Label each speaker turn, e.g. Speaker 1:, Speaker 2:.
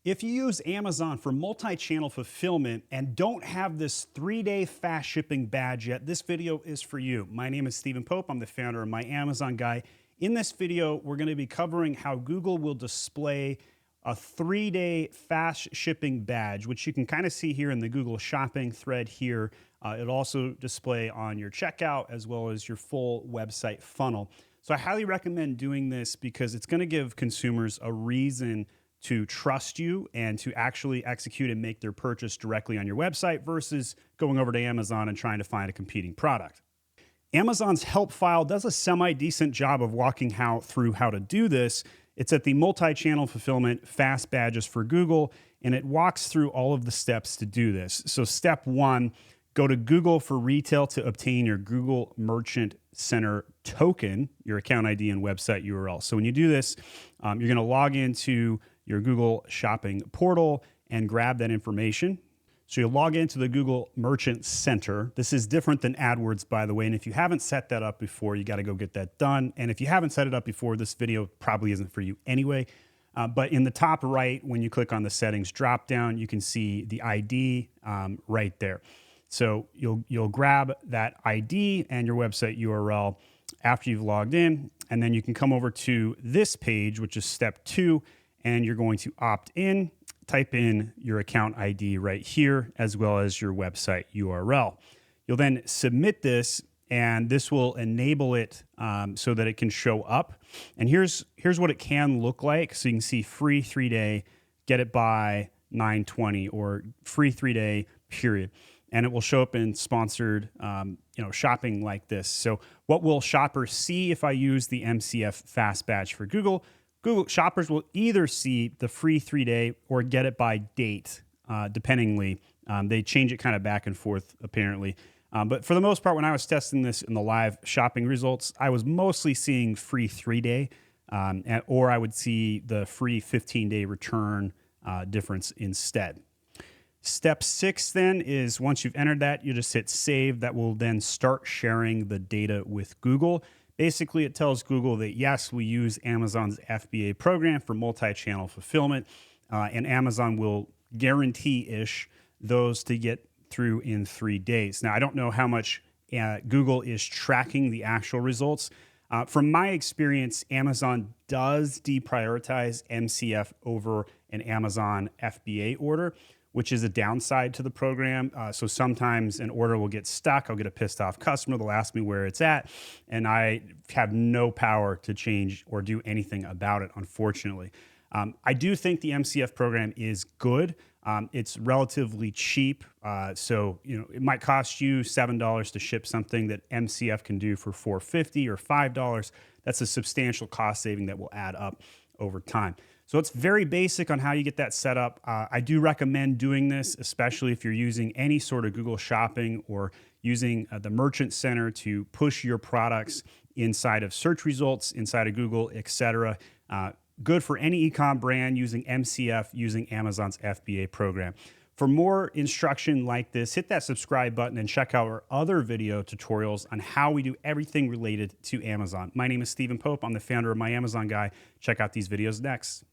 Speaker 1: If you use Amazon for multi-channel fulfillment and don't have this 3-day fast shipping badge yet, this video is for you. My name is Stephen Pope. I'm the founder of My Amazon Guy. In this video, we're going to be covering how Google will display a 3-day fast shipping badge, which you can kind of see here in the Google Shopping thread here. It'll also display on your checkout as well as your full website funnel. So I highly recommend doing this because it's going to give consumers a reason to trust you and to actually execute and make their purchase directly on your website versus going over to Amazon and trying to find a competing product. Amazon's help file does a semi-decent job of walking through how to do this. It's at the multi-channel fulfillment fast badges for Google, and it walks through all of the steps to do this. So step 1, go to Google for Retail to obtain your Google Merchant Center token, your account ID and website URL. So when you do this, you're going to log into your Google Shopping portal and grab that information. So you'll log into the Google Merchant Center. This is different than AdWords, by the way. And if you haven't set that up before, you got to go get that done. And if you haven't set it up before, this video probably isn't for you anyway. But in the top right, when you click on the settings drop down, you can see the ID right there. So you'll grab that ID and your website URL after you've logged in, and then you can come over to this page, which is step 2, and you're going to opt in, type in your account ID right here, as well as your website URL. You'll then submit this, and this will enable it so that it can show up. And here's what it can look like. So you can see free 3-day, get it by 9/20, or free 3-day period. And it will show up in sponsored shopping like this. So what will shoppers see if I use the MCF fast badge for Google? Google shoppers will either see the free 3-day or get it by date, dependingly. They change it kind of back and forth, apparently. But for the most part, when I was testing this in the live shopping results, I was mostly seeing free 3-day, or I would see the free 15-day return difference instead. Step 6 then is once you've entered that, you just hit save. That will then start sharing the data with Google. Basically, it tells Google that, yes, we use Amazon's FBA program for multi-channel fulfillment, and Amazon will guarantee-ish those to get through in 3 days. Now, I don't know how much Google is tracking the actual results. From my experience, Amazon does deprioritize MCF over an Amazon FBA order, which is a downside to the program. So sometimes an order will get stuck. I'll get a pissed off customer. They'll ask me where it's at, and I have no power to change or do anything about it, unfortunately. I do think the MCF program is good. It's relatively cheap. So it might cost you $7 to ship something that MCF can do for $4.50 or $5. That's a substantial cost saving that will add up over time. So it's very basic on how you get that set up. I do recommend doing this, especially if you're using any sort of Google Shopping or using the Merchant Center to push your products inside of search results, inside of Google, etc. Good for any ecom brand using MCF, using Amazon's FBA program. For more instruction like this, hit that subscribe button and check out our other video tutorials on how we do everything related to Amazon. My name is Stephen Pope. I'm the founder of My Amazon Guy. Check out these videos next.